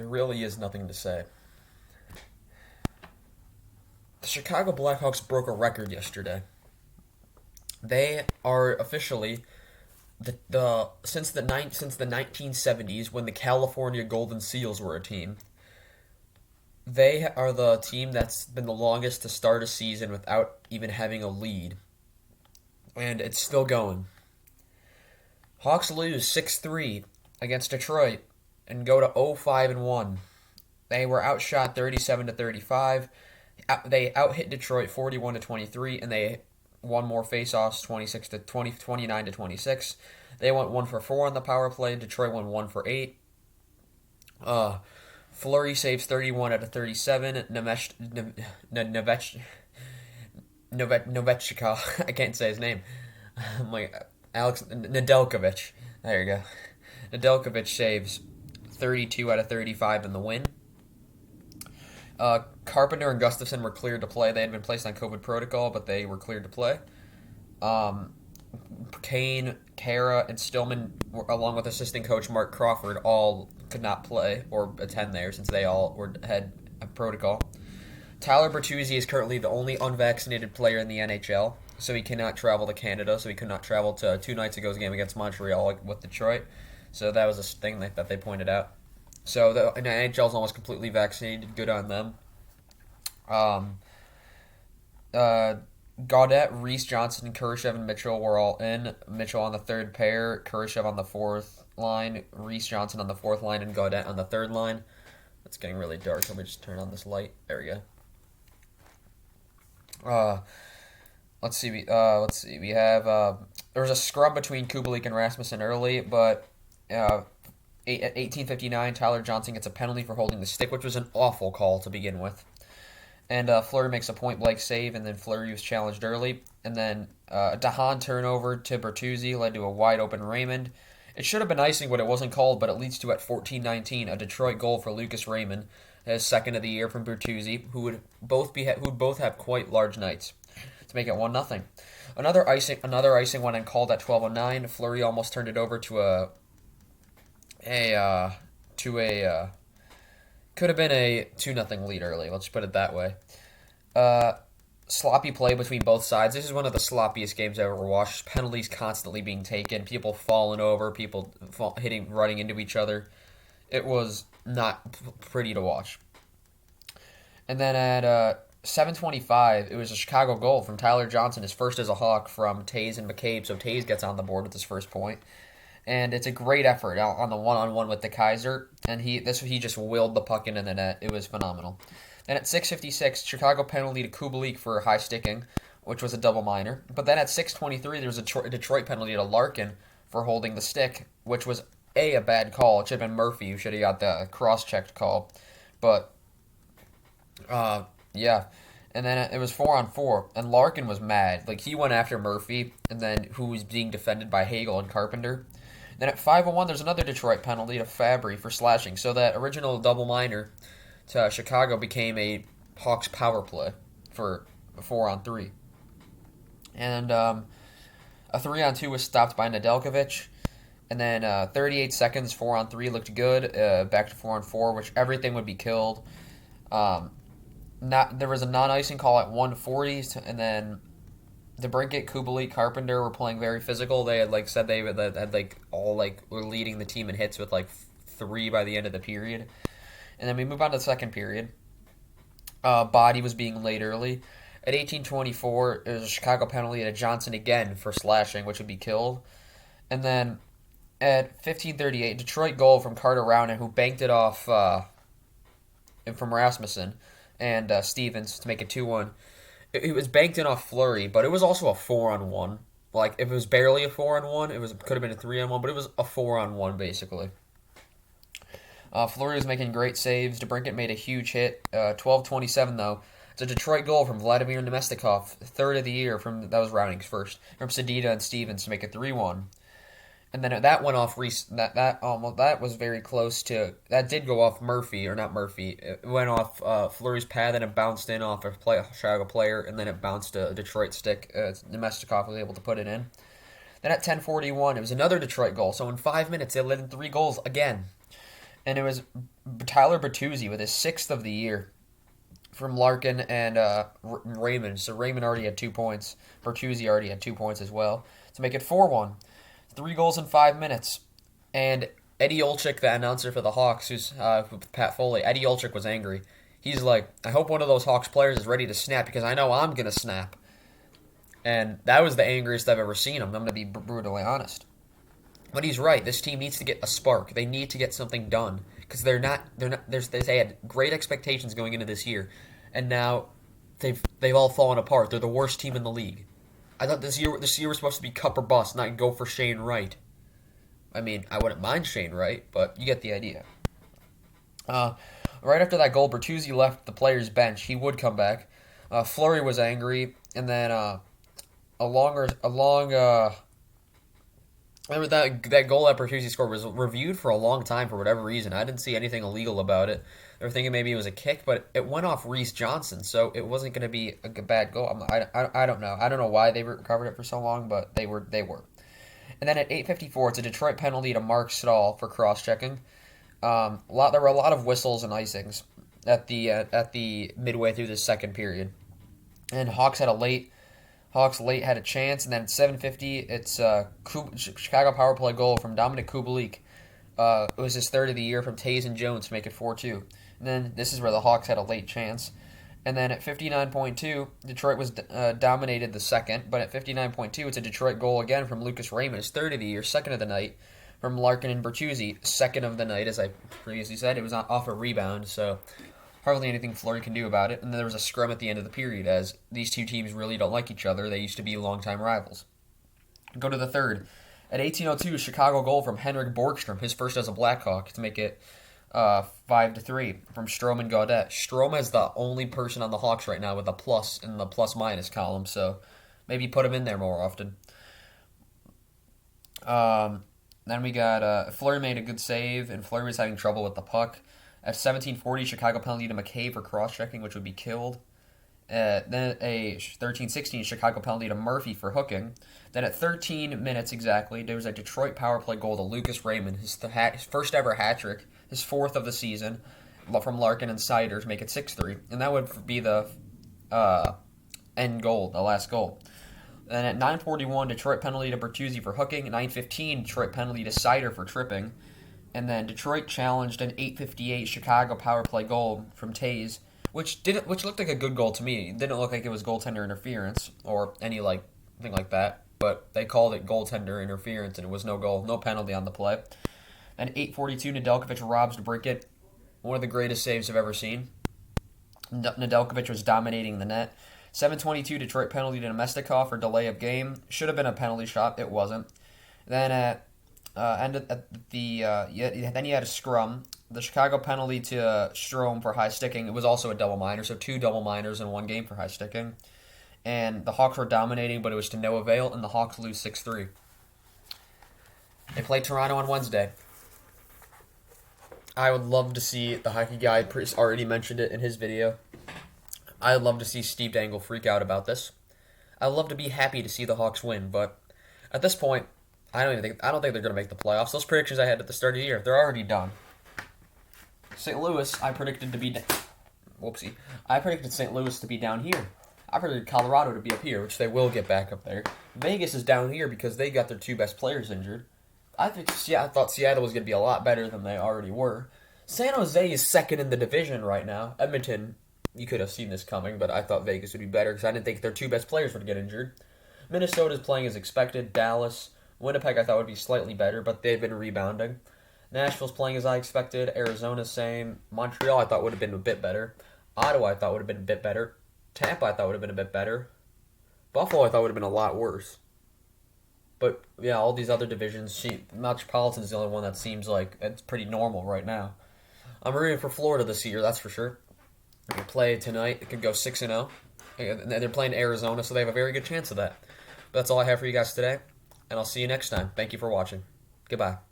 There really is nothing to say. The Chicago Blackhawks broke a record yesterday. They are officially since the 1970s, when the California Golden Seals were a team. They are the team that's been the longest to start a season without even having a lead, and it's still going. Hawks lose 6-3 against Detroit and go to 0-5-1. They were outshot 37-35. They out-hit Detroit 41-23, and they won more faceoffs 29-26. They went 1 for 4 on the power play. Detroit went 1 for 8. Fleury saves 31 out of 37. Novechka, I can't say his name. I'm like Alex Nedeljkovic. There you go. Nedeljkovic saves 32 out of 35 in the win. Carpenter and Gustafson were cleared to play. They had been placed on COVID protocol, but they were cleared to play. Kane, Kara, and Stillman, along with assistant coach Mark Crawford, all could not play or attend there since they all had a protocol. Tyler Bertuzzi is currently the only unvaccinated player in the NHL, so he cannot travel to Canada, so he could not travel to 2 nights ago's game against Montreal with Detroit. So that was a thing that they pointed out. So the NHL is almost completely vaccinated. Good on them. Gaudette, Reese Johnson, Kurashev, and Mitchell were all in. Mitchell on the third pair, Kurashev on the fourth line, Reese Johnson on the fourth line, and Gaudette on the third line. It's getting really dark. Let me just turn on this light. There we go. Let's see. We have there was a scrub between Kubalik and Rasmussen early, but at 18:59, Tyler Johnson gets a penalty for holding the stick, which was an awful call to begin with. And Fleury makes a point-blank save, and then Fleury was challenged early. And then DeHaan turnover to Bertuzzi led to a wide-open Raymond. It should have been icing, but it wasn't called, but it leads to, at 14:19, a Detroit goal for Lucas Raymond, his second of the year from Bertuzzi, who would both have quite large nights, to make it 1-0. Another icing went uncalled at 12:09. Fleury almost turned it over to could have been a 2-0 lead early. Let's put it that way. Sloppy play between both sides. This is one of the sloppiest games I've ever watched. Penalties constantly being taken. People falling over. People running into each other. It was not pretty to watch. And then at 7:25, it was a Chicago goal from Tyler Johnson, his first as a Hawk, from Taves and McCabe. So Taves gets on the board with his first point. And it's a great effort on the one-on-one with the Kaiser, and he just willed the puck into the net. It was phenomenal. Then at 6:56, Chicago penalty to Kubalik for high sticking, which was a double minor. But then at 6:23, there was a Detroit penalty to Larkin for holding the stick, which was a bad call. It should have been Murphy who should have got the cross-checked call. But yeah. And then it was 4-on-4, and Larkin was mad. Like, he went after Murphy, and then who was being defended by Hagel and Carpenter. Then at 5:01, there's another Detroit penalty to Fabry for slashing. So that original double minor to Chicago became a Hawks power play for a 4-on-3. And a 3-on-2 was stopped by Nedeljkovic. And then 38 seconds, 4-on-3 looked good. Back to 4-on-4, which everything would be killed. There was a non-icing call at 1:40, and then DeBrincat, Kubalik, Carpenter were playing very physical. They had said they had were leading the team in hits with 3 by the end of the period. And then we move on to the second period. Body was being laid early. At 18:24, there was a Chicago penalty to Johnson again for slashing, which would be killed. And then at 15:38, Detroit goal from Carter Rownan, who banked it off from Rasmussen and Stevens to make it 2-1. It was banked in off Fleury, but it was also a 4-on-1. If it was barely a 4-on-1, it could have been a 3-on-1, but it was a 4-on-1 basically. Fleury was making great saves. DeBrincat made a huge hit. 12:27 though. It's a Detroit goal from Vladimir Nemestikov, third of the year that was Rowning's first, from Sedita and Stevens to make it 3-1. And then that went off. That was very close to. That did go off Murphy, or not Murphy. It went off Fleury's pad, and it bounced in off a Chicago player, and then it bounced a Detroit stick. Nemestikov was able to put it in. Then at 10:41, it was another Detroit goal. So in 5 minutes, they led in 3 goals again. and it was Tyler Bertuzzi with his sixth of the year from Larkin and Raymond. So Raymond already had 2 points. Bertuzzi already had 2 points as well to make it 4-1. 3 goals in 5 minutes. And Eddie Olczyk, the announcer for the Hawks, who's with Pat Foley, Eddie Olczyk was angry. He's like, I hope one of those Hawks players is ready to snap because I know I'm going to snap. And that was the angriest I've ever seen him. I'm going to be brutally honest. But he's right. This team needs to get a spark. They need to get something done because they're not. They had great expectations going into this year, and now they've all fallen apart. They're the worst team in the league. I thought this year was supposed to be cup or bust, not go for Shane Wright. I mean, I wouldn't mind Shane Wright, but you get the idea. Right after that goal, Bertuzzi left the players' bench. He would come back. Fleury was angry, and then a long. Remember that goal that Bertuzzi scored was reviewed for a long time for whatever reason. I didn't see anything illegal about it. They were thinking maybe it was a kick, but it went off Reese Johnson, so it wasn't going to be a bad goal. I don't know. I don't know why they recovered it for so long, but they were. And then at 8:54, it's a Detroit penalty to Mark Stahl for cross-checking. There were a lot of whistles and icings at the midway through the second period, and Hawks late had a chance, and then at 7:50, it's Chicago power play goal from Dominic Kubalik. It was his third of the year from Tays and Jones to make it 4-2. And then this is where the Hawks had a late chance. And then at 59.2, Detroit was dominated the second, but at 59.2, it's a Detroit goal again from Lucas Raymond, his third of the year, second of the night, from Larkin and Bertuzzi, second of the night, as I previously said. It was off a rebound, so hardly anything Fleury can do about it. And then there was a scrum at the end of the period, as these two teams really don't like each other. They used to be longtime rivals. Go to the third. At 18:02, Chicago goal from Henrik Borgstrom, his first as a Blackhawk, to make it 5-3 from Strome and Gaudette. Strome is the only person on the Hawks right now with a plus in the plus-minus column, so maybe put him in there more often. Then we got Fleury made a good save, and Fleury was having trouble with the puck. At 17:40, Chicago penalty to McKay for cross-checking, which would be killed. Then a 13:16 Chicago penalty to Murphy for hooking. Then at 13 minutes exactly, there was a Detroit power play goal to Lucas Raymond, his first ever hat trick, his fourth of the season, from Larkin and Seider to make it 6-3. And that would be the end goal, the last goal. Then at 9:41, Detroit penalty to Bertuzzi for hooking. 9:15, Detroit penalty to Seider for tripping. And then Detroit challenged an 8:58 Chicago power play goal from Tays, which looked like a good goal to me. It didn't look like it was goaltender interference or any thing like that, but they called it goaltender interference, and it was no goal, no penalty on the play. And 8:42, Nedeljkovic robs DeBrincat, one of the greatest saves I've ever seen. Nedeljkovic was dominating the net. 7:22, Detroit penalty to Nemestikov for delay of game. Should have been a penalty shot, it wasn't. Then then you had a scrum. The Chicago penalty to Strome for high sticking. It was also a double minor, so 2 double minors in one game for high sticking. And the Hawks were dominating, but it was to no avail, and the Hawks lose 6-3. They play Toronto on Wednesday. I would love to see, the hockey guy already mentioned it in his video, I'd love to see Steve Dangle freak out about this. I'd love to be happy to see the Hawks win, but at this point, I don't think they're going to make the playoffs. Those predictions I had at the start of the year, they're already done. St. Louis, I predicted St. Louis to be down here. I predicted Colorado to be up here, which they will get back up there. Vegas is down here because they got their 2 best players injured. I thought Seattle was going to be a lot better than they already were. San Jose is second in the division right now. Edmonton, you could have seen this coming, but I thought Vegas would be better because I didn't think their 2 best players would get injured. Minnesota's playing as expected. Dallas, Winnipeg I thought would be slightly better, but they've been rebounding. Nashville's playing as I expected. Arizona, same. Montreal I thought would have been a bit better. Ottawa I thought would have been a bit better. Tampa I thought would have been a bit better. Buffalo I thought would have been a lot worse. But, yeah, all these other divisions, Metropolitan's the only one that seems like it's pretty normal right now. I'm rooting for Florida this year, that's for sure. If they play tonight, it could go 6-0. And they're playing Arizona, so they have a very good chance of that. But that's all I have for you guys today, and I'll see you next time. Thank you for watching. Goodbye.